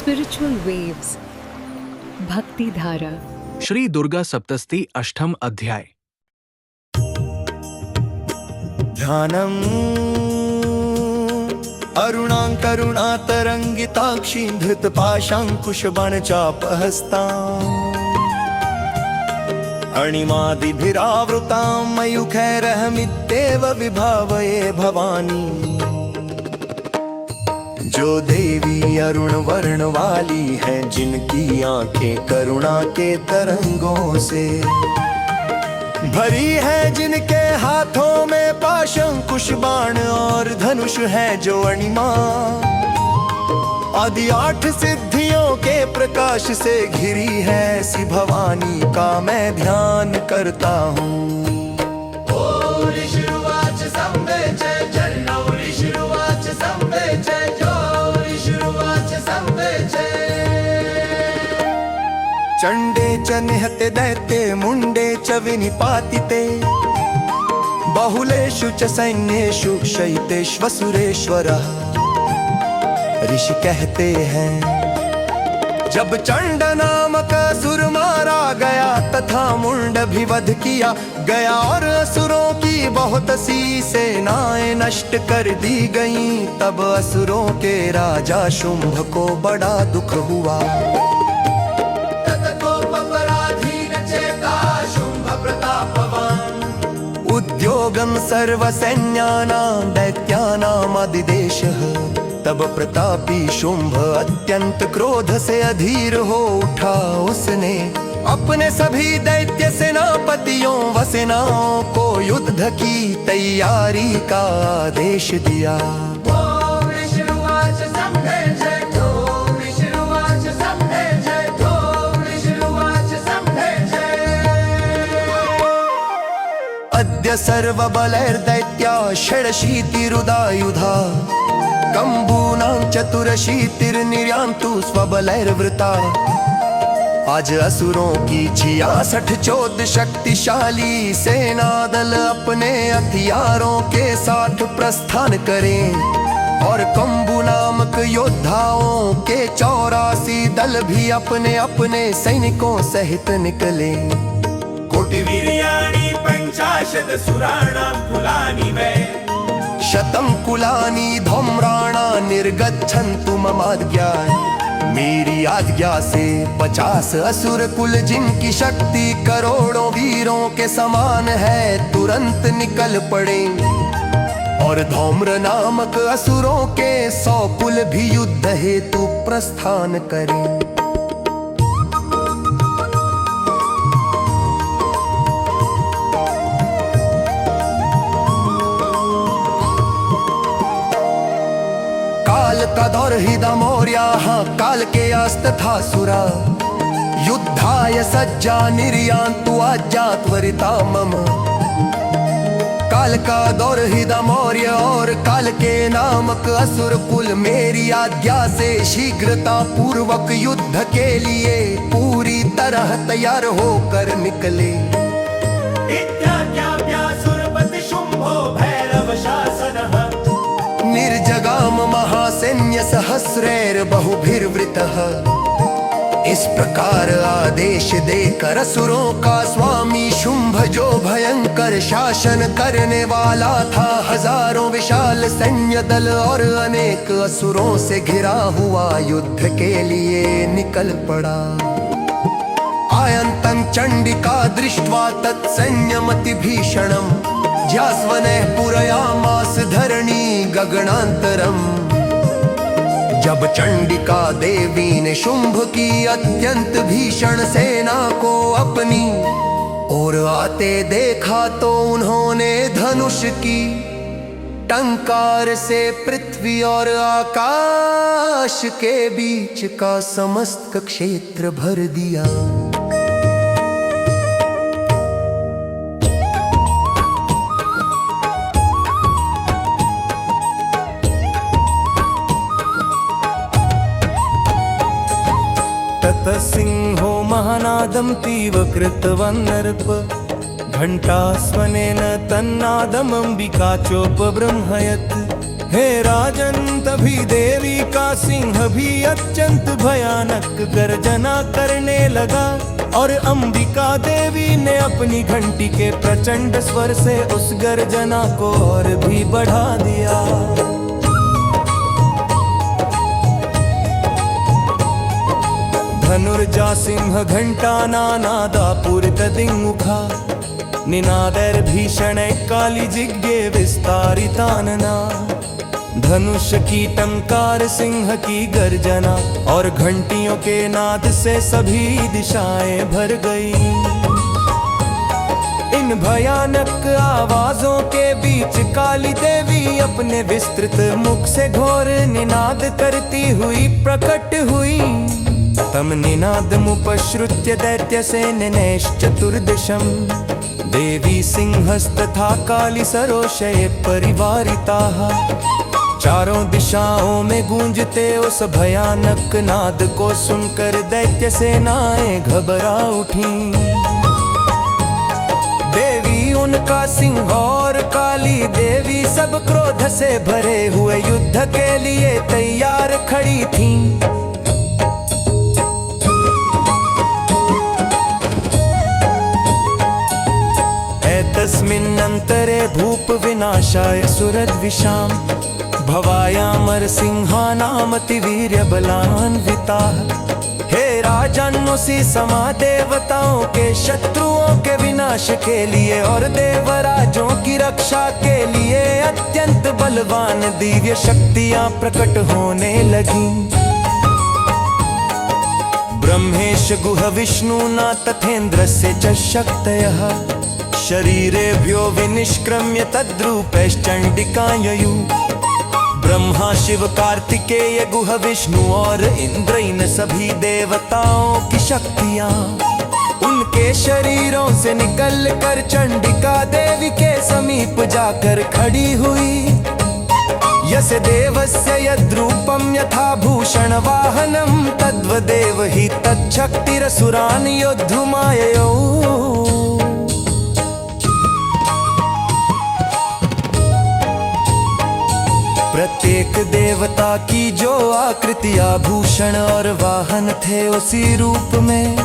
Spiritual waves. Bhakti Dhara. Shri Durga सप्तस्ती अष्टम अध्याय। ध्यानम् अरुणाकरुणातरङ्गिताक्षी धृतपाशाङ्कुशबाणचापहस्ताम् अणिमादिभिरावृतां मयूखैरहमित्येव विभावये भवानी। जो देवी अरुण वर्ण वाली है, जिनकी आंखें करुणा के तरंगों से भरी है, जिनके हाथों में पाशंकुश बाण और धनुष है जो अणिमा, आदि 8 सिद्धियों के प्रकाश से घिरी है, ऐसी भवानी का मैं ध्यान करता हूँ। चण्डे च निहते दैत्ये मुण्डे च विनिपातिते, बहुलेषु च सैन्येषु शयितेष्वसुरेश्वरः। ऋषि कहते हैं, जब चण्ड नामक असुर मारा गया तथा मुण्ड भी वध किया गया और असुरों की बहुत सी सेनाएं नष्ट कर दी गईं, तब असुरों के राजा शुंभ को बड़ा दुख हुआ। उद्योगं सर्वसैन्यानां दैत्यानामधिदेशः, तब प्रतापी शुंभ अत्यंत क्रोध से अधीर हो उठा। उसने अपने सभी दैत्य सेनापतियों व सेनाओं को युद्ध की तैयारी का आदेश दिया। अद्य सर्वबलैर्दैत्या षडशीतिरुदायुधा, कम्बूनां चतुरशीतिर्निर्यान्तु स्वबलैर्वृता। आज असुरों की 66 चोद शक्तिशाली सेना दल अपने हथियारों के साथ प्रस्थान करें, और कम्बू नामक योद्धाओं के 84 दल भी अपने अपने सैनिकों सहित निकले। कोटिवीर्याणि पञ्चाशत् सुराणां कुलानि मे, शतं कुलानि धूम्राणा निर्गच्छन्तु ममाज्ञा। मेरी आज्ञा से 50 असुर कुल, जिनकी शक्ति करोड़ों वीरों के समान है, तुरंत निकल पड़े, और धूम्र नामक असुरों के 100 कुल भी युद्ध हेतु प्रस्थान करें। का दौर ही दमौर्याः काल के आस्त था सुरा, युद्धाय सज्जा निर्यान्तु आज्ञा त्वरिता मम। काल का दौर ही दमौर्य और काल के नामक असुर कुल, मेरी आज्ञा से शीघ्रता पूर्वक युद्ध के लिए पूरी तरह तैयार होकर निकले। निर्जगाम महासैन्य सहस्रैर्बहुभिर्वृतः, इस प्रकार आदेश देकर असुरों का स्वामी शुंभ, जो भयंकर शासन करने वाला था, हजारों विशाल सैन्य दल और अनेक असुरों से घिरा हुआ युद्ध के लिए निकल पड़ा। आयन्तं चण्डिका दृष्ट्वा तत्सैन्यमतिभीषणम्, ज्यास्वनः पूरयामास धरणी गगनान्तरम्। जब चंडिका देवी ने शुंभ की अत्यंत भीषण सेना को अपनी ओर आते देखा, तो उन्होंने धनुष की टंकार से पृथ्वी और आकाश के बीच का समस्त क्षेत्र भर दिया। ततसिंहो महानादं तीव कृतवान् नृप, घण्टास्वनेन तन्नादमम्बिका चोपबृंहयत्। हे राजन, तभी देवी का सिंह भी अत्यंत भयानक गर्जना करने लगा और अंबिका देवी ने अपनी घंटी के प्रचंड स्वर से उस गर्जना को और भी बढ़ा दिया। धनुर्जा सिंह घंटा नानादा पुरतदिङ्मुखा निनादैर्भीषण काली जिज्ञे विस्तारितानना। धनुष की टंकार सिंह की गर्जना और घंटियों के नाद से सभी दिशाएं भर गई। इन भयानक आवाजों के बीच काली देवी अपने विस्तृत मुख से घोर निनाद करती हुई प्रकट हुई। तम निनादमुपश्रुत्य दैत्यसेनैश्चतुर्दशम् देवी सिंहस्तथा काली सरोषये परिवारिताः। चारों दिशाओं में गूंजते उस भयानक नाद को सुनकर दैत्य सेनाएं घबरा उठी। देवी, उनका सिंह और काली देवी सब क्रोध से भरे हुए युद्ध के लिए तैयार खड़ी थीं। तस्मिन्नन्तरे भूप विनाशाय सुरद्विषाम् भवायामर सिंहानामति वीर्य बलान्विताः। हे राजन, उसी समा देवताओं के शत्रुओं के विनाश के लिए और देवराजों की रक्षा के लिए अत्यंत बलवान दिव्य शक्तियां प्रकट होने लगीं। ब्रह्मेश गुह विष्णुना तथेन्द्रस्य च शक्तयः शरीरेभ्यो विनिष्क्रम्य तद्रूपैश्चण्डिकाययु। ब्रह्मा शिव कार्तिकेय गुह विष्णु और इंद्र, इन सभी देवताओं की शक्तियां उनके शरीरों से निकल कर चंडिका देवी के समीप जाकर खड़ी हुई। यस्य देवस्य यद्रूपं यथा भूषण वाहनम तद्वदेव हि तच्छक्तिरसुरान् योद्धुमाययौ। प्रत्येक देवता की जो आकृतियां भूषण और वाहन थे उसी रूप में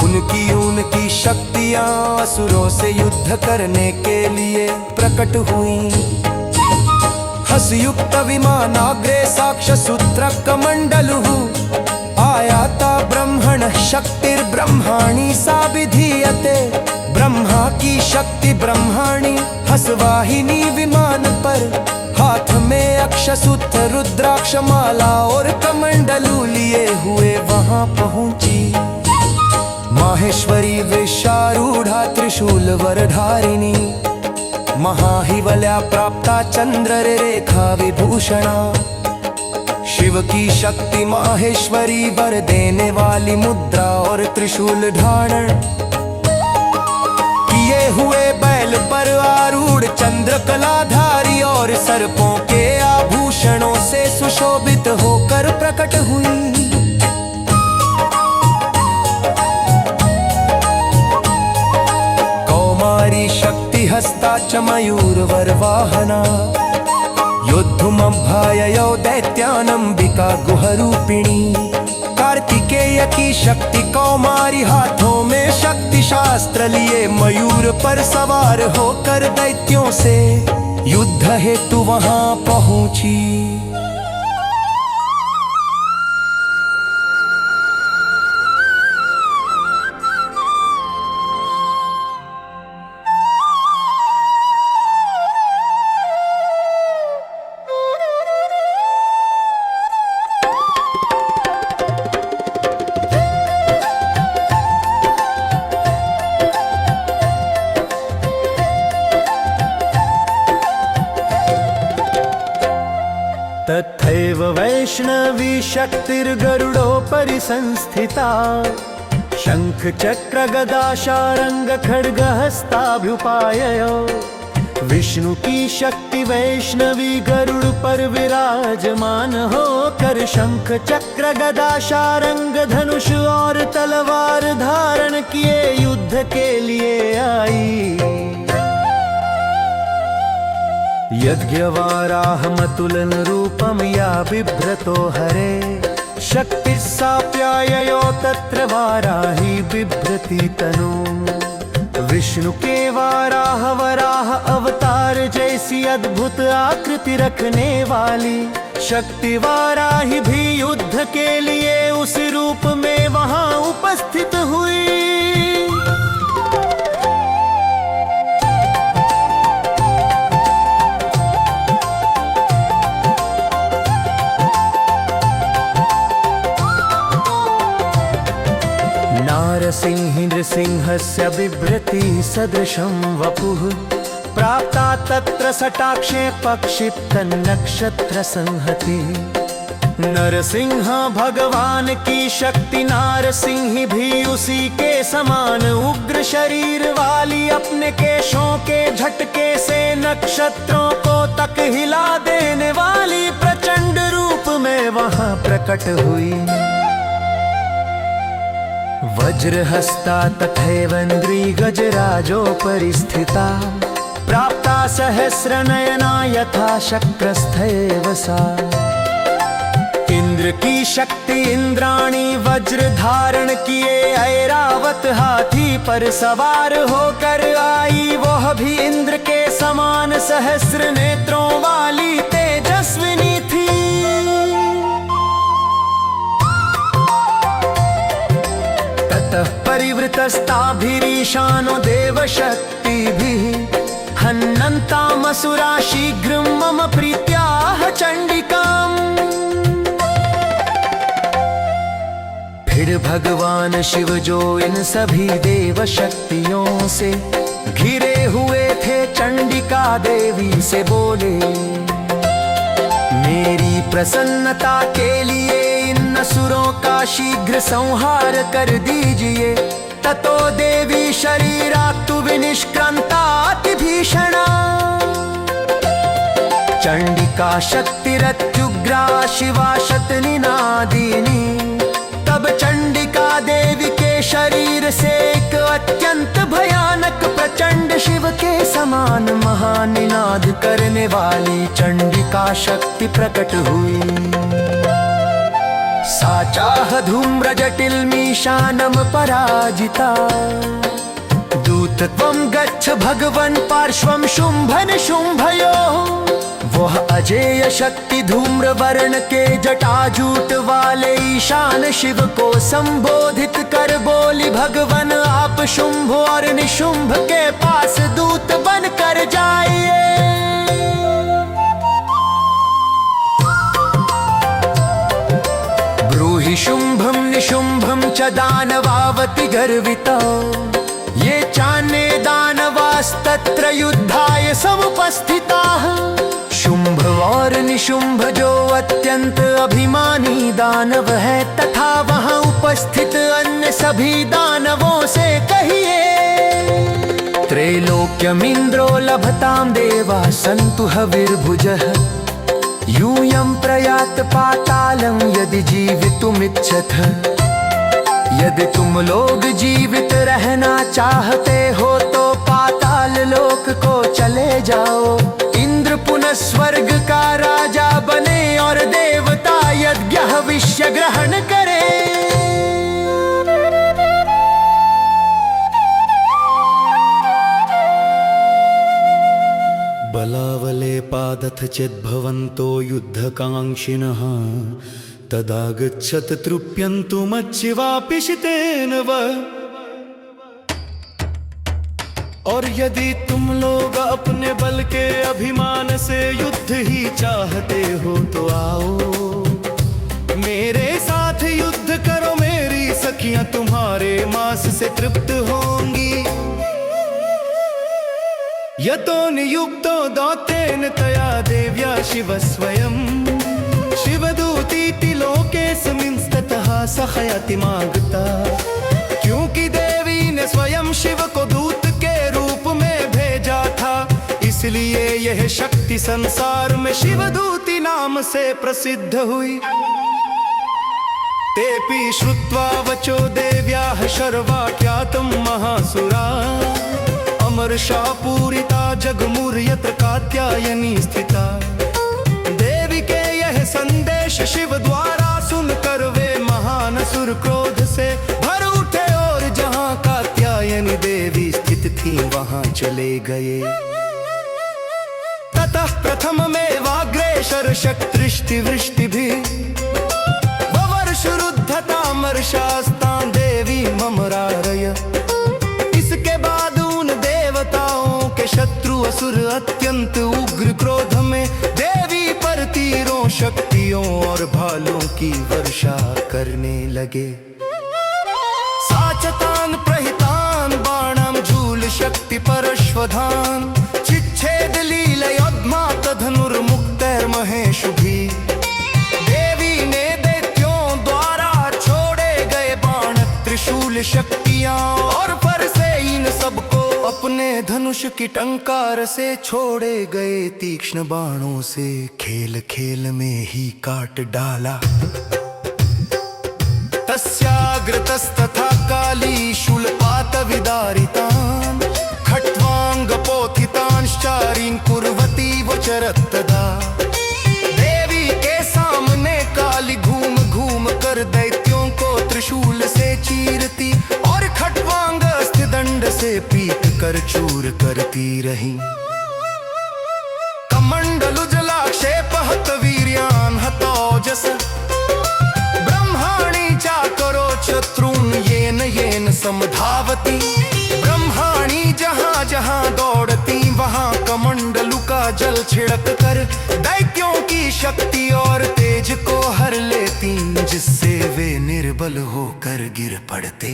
उनकी शक्तियां असुरों से युद्ध करने के लिए प्रकट हुई। हसयुक्त विमानाग्रे साक्ष्यसूत्र कमंडलुः आयाता ब्रह्मण शक्तिर्ब्रह्माणि सा विधीयते। ब्रह्मा की शक्ति ब्रह्माणी हंसवाहिनी विमान पर हाथ में अक्षसूत्र रुद्राक्ष माला और कमंडलू लिए हुए वहां पहुंची। माहेश्वरी वृषारूढ़ा त्रिशूल वरधारिणी महाहिवल्या प्राप्ता चंद्र रेखा विभूषणा। शिव की शक्ति माहेश्वरी वर देने वाली मुद्रा और त्रिशूल धारण किए हुए बैल पर आरूढ़ चंद्र कलाधारी और सर्पों के आभूषणों से सुशोभित होकर प्रकट हुई। कौमारी शक्ति हस्ता च मयूर वरवाहना योद्धुमभ्याययौ दैत्यानंबिका गुहरूपिणी। कार्तिकेय की शक्ति कौमारी हाथों में शक्ति शास्त्र लिए मयूर पर सवार होकर दैत्यों से युद्ध हेतु वहां पहुंची। तथैव वैष्णवी शक्तिर्गरुडोपरि संस्थिता शंख चक्र गदा शारंग खड्ग हस्ताभ्युपाययो। विष्णु की शक्ति वैष्णवी गरुड़ पर विराजमान होकर शंख चक्र गदा शारंग धनुष और तलवार धारण किए युद्ध के लिए आई। यज्ञवाराहमतुलन रूपम या बिभ्रतो हरे शक्ति साप्याययो तत्र वाराही बिभ्रति तनु। विष्णु के वाराह वराह अवतार जैसी अद्भुत आकृति रखने वाली शक्ति वाराही भी युद्ध के लिए उस रूप में वहां उपस्थित हुई। नारसिंह नृसिंहस्य बिभ्रति सदृशं वपुः प्राप्ता तत्र सटाक्षे पक्षिप्त नक्षत्र संहति। नरसिंह भगवान की शक्ति नारसिंह भी उसी के समान उग्र शरीर वाली अपने केशों के झटके से नक्षत्रों को तक हिला देने वाली प्रचंड रूप में वहां प्रकट हुई। वज्रहस्ता तथैवन्द्री गजराजोपरि स्थिता प्राप्ता सहस्रनयना यथा शक्रस्थैव सा। इंद्र की शक्ति इंद्राणी वज्र धारण किए ऐरावत हाथी पर सवार होकर आई। वह भी इंद्र के समान सहस्र नेत्रों वाली तेजस्विनी थी। परिवृतस्ताभिरीशानो देवशक्तिभिः हन्नन्तामसुरा शीघ्रं मम प्रीत्याह चंडिकाम्। फिर भगवान शिव जो इन सभी देव शक्तियों से घिरे हुए थे चंडिका देवी से बोले, मेरी प्रसन्नता के लिए इन असुरों का शीघ्र संहार कर दीजिए। ततो देवी शरीराक्तु विनिष्क्रांताति भीषणा। चंडिका शक्तिरत्युग्रा शिवा शतनिनादिनी। तब चंडिका देवी के शरीर से एक अत्यंत भयानक प्रचंड शिव के समान महानिनाद करने वाली चंडिका शक्ति प्रकट हुई। सा चाह धूम्र जटिल मीशानम पराजिता। दूत त्वं गच्छ भगवन् पार्श्वं शुंभन शुंभयो। वह अजेय शक्ति धूम्र वर्ण के जटाजूट वाले ईशान शिव को संबोधित कर बोली, भगवन आप शुंभ और निशुंभ के पास दूत बन कर जाइए। ब्रूहि शुंभम निशुंभम च दानवावति गर्विता। ये चान्ये दानवास्तत्र युद्धाय समुपस्थिताः। शुंभ और निशुंभ जो अत्यंत अभिमानी दानव है तथा वहां उपस्थित अन्य सभी दानवों से कहिए, त्रैलोक्यमिंद्रो लभतां देवा सन्तु हविर्भुजः। यूयं प्रयात पातालं यदि जीवितुमिच्छथ। यदि तुम लोग जीवित रहना चाहते हो तो पाताल लोक को चले जाओ। इंद्र पुनः स्वर्ग का राजा बने और देवता यज्ञ हविष्य ग्रहण करे। बलावले पादथ चेद्भवन्तो युद्धकाङ्क्षिणः तदा गच्छत तृप्यन्तुमच्चिवापिशितेन वः। और यदि तुम लोग अपने बल के अभिमान से युद्ध ही चाहते हो तो आओ मेरे साथ युद्ध करो। मेरी सखियां तुम्हारे मांस से तृप्त होंगी। यतो नियुक्तो दौतेन तया देव्या शिव स्वयं। शिवदूतीति लोकेऽस्मिंस्ततः सखयति मागता। क्योंकि देवी ने स्वयं शिव को दूत के रूप में भेजा था, इसलिए यह शक्ति संसार में शिवदूती नाम से प्रसिद्ध हुई। तेपि श्रुत्वा वचो देव्याः शर्वाख्यातं महासुरा। वर्षा पूरिता जगमुर्यत्र कात्यायनी स्थिता। देवी के यह संदेश शिव द्वारा सुनकर वे महान असुर क्रोध से भर उठे और जहाँ कात्यायनी देवी स्थित थी वहाँ चले गए। ततः प्रथम में वाग्रेशर शक्ति वृष्टि भी वर्ष रुद्धता मर्शास्तां देवी ममरारय। इसके बाद उन देवताओं के शत्रु असुर अत्यंत उग्र क्रोध में देवी पर तीरों शक्तियों और भालों की वर्षा करने लगे। साचतान प्रहितान बाणम झूल शक्ति परश्वधान चिच्छेद लीलयोद्मात धनुर्मुक्तैर्महेशुभि। देवी ने दैत्यों द्वारा छोड़े गए बाण त्रिशूल शक्तियां और पर से इन सबको अपने धनुष की टंकार से छोड़े गए तीक्ष्ण बाणों से खेल खेल में ही काट डाला। तस्याग्रतस्तथा काली शूलपात विदारितान् खट्वांग पोथितांश्चारीन् कुर्वती वचरत्तदा। देवी के सामने काली घूम घूम कर दैत्यों को त्रिशूल से चीरती और खट्वांग अस्थिदंड से पीट कर चूर करती रही। कमंडलुजलाक्षेपहत वीर्यान् हतौजस ब्रह्माणी चाकरो शत्रून् येन येन समधावती। ब्रह्माणी जहाँ जहाँ दौड़ती वहाँ कमंडलु का जल छिड़क कर दैत्यों की शक्ति और तेज को हर लेती, जिससे वे निर्बल होकर गिर पड़ते।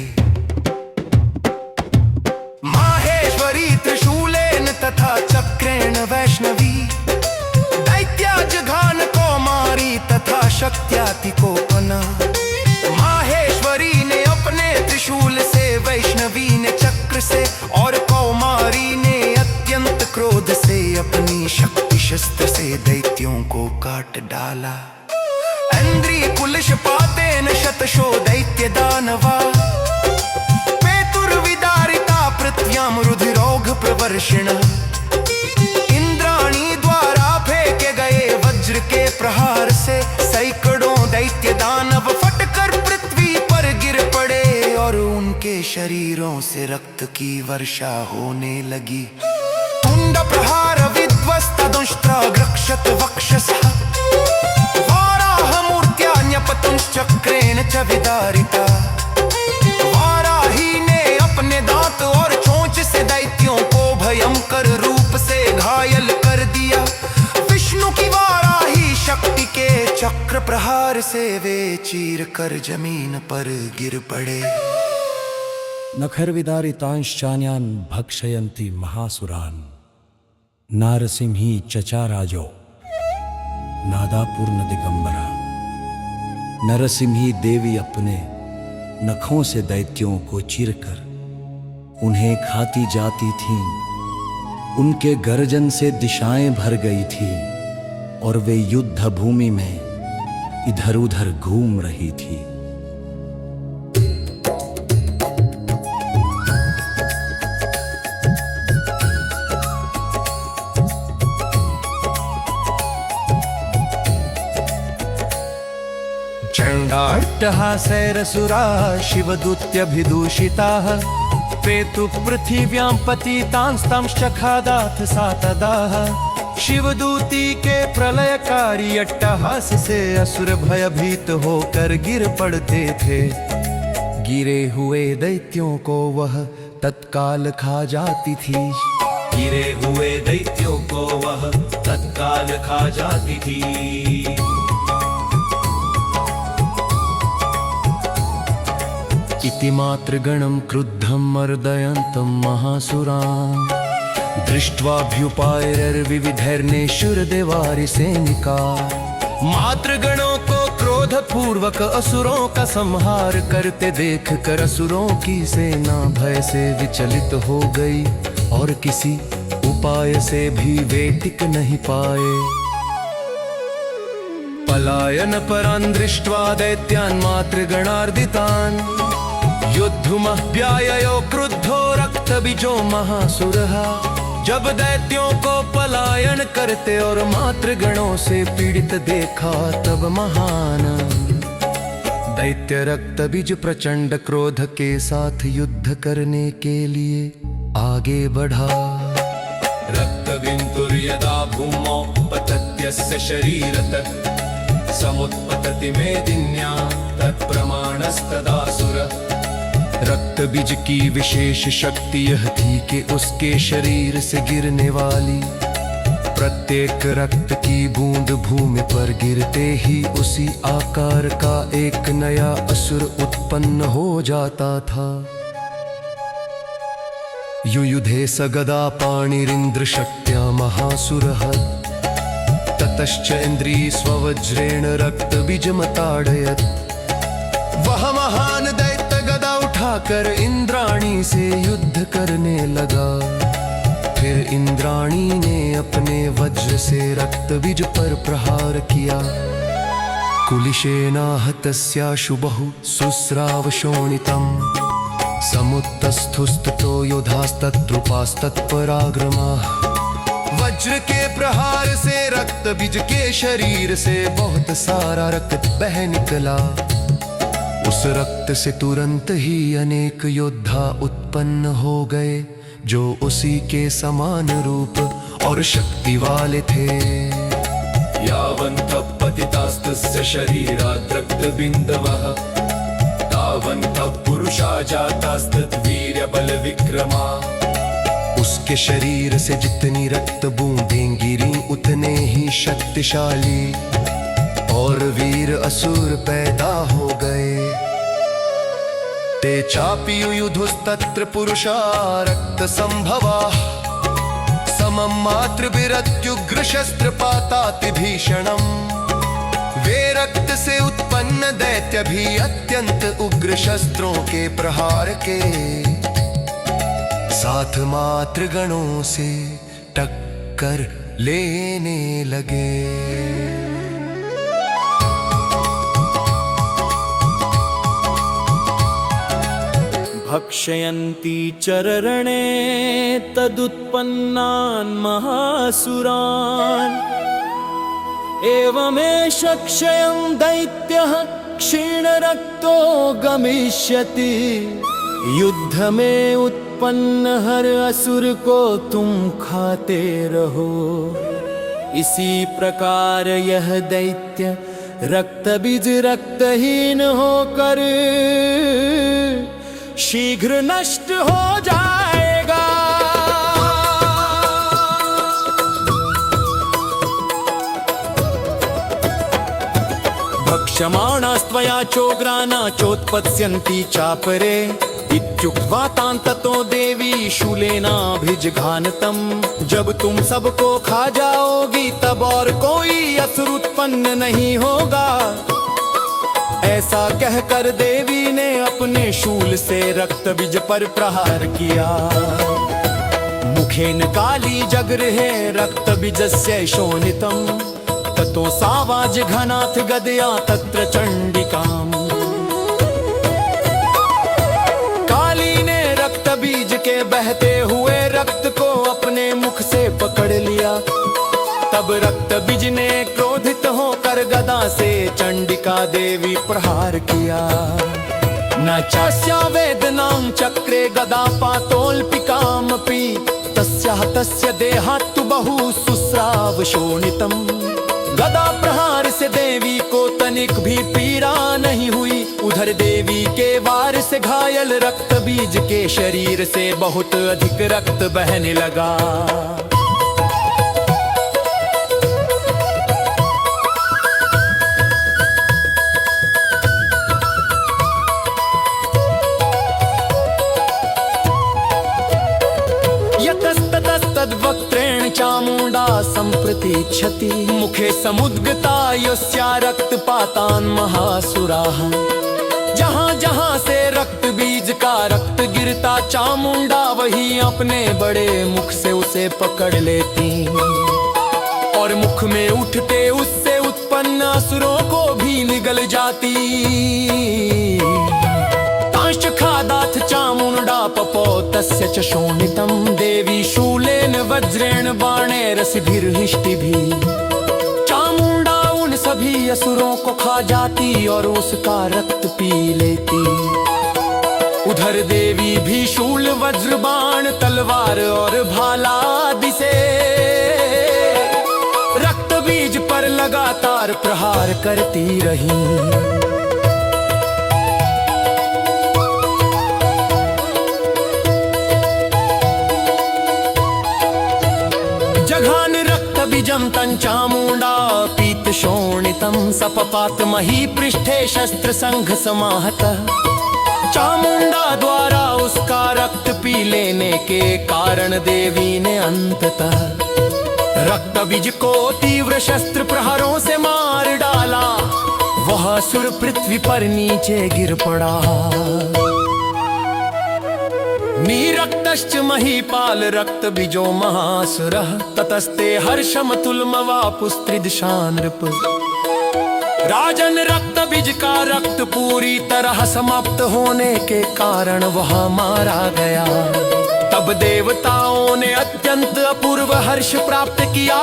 माहेश्वरी त्रिशूलेन तथा चक्रेण वैष्णवी दैत्याजघान कौमारी तथा शक्त्याति कोपना। माहेश्वरी ने अपने त्रिशूल से, वैष्णवी ने चक्र से और कौमारी ने अत्यंत क्रोध से अपनी शक्ति शस्त्र से दैत्यों को काट डाला। इंद्री कुलशपातेन शतशो दैत्य दानवा पेतुर्विदारिता पृथ्व्यां रुधिरौघ प्रवर्षिण। इंद्राणी द्वारा फेंके गए वज्र के प्रहार से सैकड़ों दैत्य दानव फटकर पृथ्वी पर गिर पड़े और उनके शरीरों से रक्त की वर्षा होने लगी। तुंड प्रहार विध्वस्तदंष्ट्रा ग्रक्षत वक्षसः वाराह मूर्त्यान्यपतंश्चक्रेण च विदारिता। वाराही ने अपने दांत और चोंच से दैत्यों को भयंकर रूप से घायल कर दिया। विष्णु की वाराही शक्ति के चक्र प्रहार से वे चीर कर जमीन पर गिर पड़े। नखर्विदारितांश्चान्यान् भक्षयन्ति महासुरान् नारसिंही चचाराजो नादापूर्ण दिगंबरा। नरसिंही देवी अपने नखों से दैत्यों को चीरकर उन्हें खाती जाती थीं। उनके गर्जन से दिशाएं भर गई थी और वे युद्ध भूमि में इधर उधर घूम रही थी। चण्डाट्टहासैरसुरा शिवदूत्यभिदूषिताः पेतु पृथिव्यां पतितांस्तांश्चखादाथ सा तदाह। शिवदूती के प्रलयकारी अट्टहास से असुर भयभीत होकर गिर पड़ते थे। गिरे हुए दैत्यों को वह तत्काल खा जाती थी। गिरे हुए दैत्यों को वह तत्काल खा जाती थी। इति मातृगणं क्रुद्धं मर्दयन्तं महासुरान् दृष्ट्वाभ्युपायैर्विविधैर्निशुरदेवारिसैनिका। मातृगणों को क्रोध पूर्वक असुरों का संहार करते देख कर असुरों की सेना भय से विचलित हो गई और किसी उपाय से भी वे टिक नहीं पाए। पलायन परान् दृष्ट्वा दैत्यान् मातृगणार्दितान् युद्धमभ्याययो क्रुद्धो रक्त रक्त बीजो महासुर। जब दैत्यों को पलायन करते और मातृगणों से पीड़ित देखा, तब महान दैत्य रक्त बीज प्रचंड क्रोध के साथ युद्ध करने के लिए आगे बढ़ा। रक्तबिन्दुर्यदा भूमौ पतत्यस्य शरीरतः समुत्पतति मेदिन्या तत्प्रमाणस्तदासुर। रक्त बीज की विशेष शक्ति यह थी कि उसके शरीर से गिरने वाली प्रत्येक रक्त की बूंद भूमि पर गिरते ही उसी आकार का एक नया असुर उत्पन्न हो जाता था। युयुधे स गदा पाणिरिन्द्र शक्त्या महासुरः। ततश्च इंद्री स्ववज्रेण रक्त बीजमताड़यत्। वह महान दैत्य गदा उठाकर इंद्राणी से युद्ध करने लगा। फिर इंद्राणी ने अपने वज्र से रक्त बीज पर प्रहार किया। कुलिशेनाहतस्याशु बहु शुस्राव शोणितम्। समुत्तस्थुस्ततो योधास्तत्रुपास्तत्पराक्रमाः। वज्र के प्रहार से रक्त बीज के शरीर से बहुत सारा रक्त बह निकला। उस रक्त से तुरंत ही अनेक योद्धा उत्पन्न हो गए जो उसी के समान रूप और शक्ति वाले थे। यावन्तः पतितास्तस्य शरीरात् रक्तबिन्दवः तावन्तः पुरुषा जातास्तद्वीर्यबलविक्रमा। उसके शरीर से जितनी रक्त बूंदें गिरी उतने ही शक्तिशाली और वीर असुर पैदा हो गए। ते चापि युयुधुस्तत्र पुरुषा रक्त संभवाः। समं मातृभिरत्युग्र शस्त्रपाताति भीषणम्। वे रक्त से उत्पन्न दैत्य भी अत्यंत उग्र शस्त्रों के प्रहार के साथ मातृगणों से टक्कर लेने लगे। भक्षयन्ति चररणे तदुत्पन्नान् महासुरान्। एवमेष क्षयं दैत्यः क्षीणरक्तो गमिष्यति। युद्ध में उत्पन्न हर असुर को तुम खाते रहो। इसी प्रकार यह दैत्य रक्त बीज रक्तहीन होकर शीघ्र नष्ट हो जाएगा। भक्ष्यमाणास्त्वया चोग्राना चोत्पत्स्यन्ति चापरे। इत्युक्त्वा तान् ततो देवी शूलेनाभिजघानतम्। जब तुम सबको खा जाओगी तब और कोई असुर उत्पन्न नहीं होगा। ऐसा कहकर देवी ने अपने शूल से रक्त बीज पर प्रहार किया। मुखेन काली जगृहे रक्त बीजस्य शोणितम्। ततो सावाज घनाथ गदया तत्र चंडिकाम्। काली ने रक्त बीज के बहते हुए रक्त को अपने मुख से पकड़ लिया। तब रक्त बीज ने क्रोधित होकर गदा से चंडिका देवी प्रहार किया। न चास्या वेदनां चक्रे गदा पातोल्पिकामपि। तस्याः तस्य देहात्तु बहु शुस्राव शोणितम्। गदा प्रहार से देवी को तनिक भी पीड़ा नहीं हुई। उधर देवी के वार से घायल रक्त बीज के शरीर से बहुत अधिक रक्त बहने लगा। यतस्ततस्तद्वक्त्रेण चामुण्डा सम्प्रतीच्छति। मुखे समुद्गता यस्या रक्तपातान् महासुराः। जहाँ जहाँ से रक्त बीज का रक्त गिरता चामुंडा वही अपने बड़े मुख से उसे पकड़ लेती और मुख में उठते उससे उत्पन्न असुरों को भी निगल जाती। तांश खादाथ चामुंडा पपो तस्य च शोणितं देवी शूलेन वज्रेण बाणैरसिभिर्हिष्टिभिः चामुंडा उन सभी असुरों को खा जाती और उसका रक्त पी लेती। उधर देवी भी शूल वज्र बाण तलवार और भाला आदि से रक्त बीज पर लगातार प्रहार करती रही। जघान रक्त बीजं तं चामुंडा पीत शोणितं सपपात मही पृष्ठे शस्त्र संघ समाहतः। चामुंडा द्वारा उसका रक्त पी लेने के कारण देवी ने अंततः रक्त बीज को तीव्र शस्त्र प्रहारों से मार डाला। वह असुर पृथ्वी पर नीचे गिर पड़ा। नीरक्तश्च महीपाल रक्त बीजो महासुरः ततस्ते हर्षमतुलमवापुस्त्रिदशा नृप। राजन रक्त बीज का रक्त पूरी तरह समाप्त होने के कारण वह मारा गया। तब देवताओं ने अत्यंत अपूर्व हर्ष प्राप्त किया।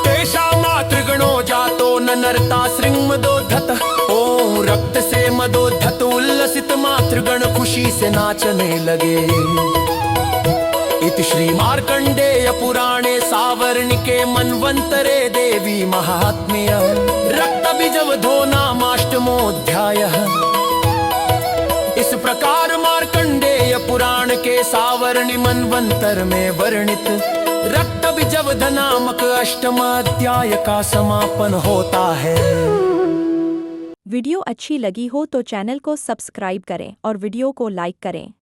तेषा मातृगणो जातो न नरता श्रृंगमदोद्धत। ओम रक्त से मदोद्धत उल्लसित मातृगण खुशी से नाचने लगे। इति श्री मार्कंडेय पुराणे सावर्णिके मन्वन्तरे देवी महात्म्य रक्तबीजवधो नामाष्टमोऽध्यायः। इस प्रकार मार्कंडेय पुराण के सावर्णि मनवंतर में वर्णित रक्तबीजवध नामक अष्टम अध्याय का समापन होता है। वीडियो अच्छी लगी हो तो चैनल को सब्सक्राइब करें और वीडियो को लाइक करें।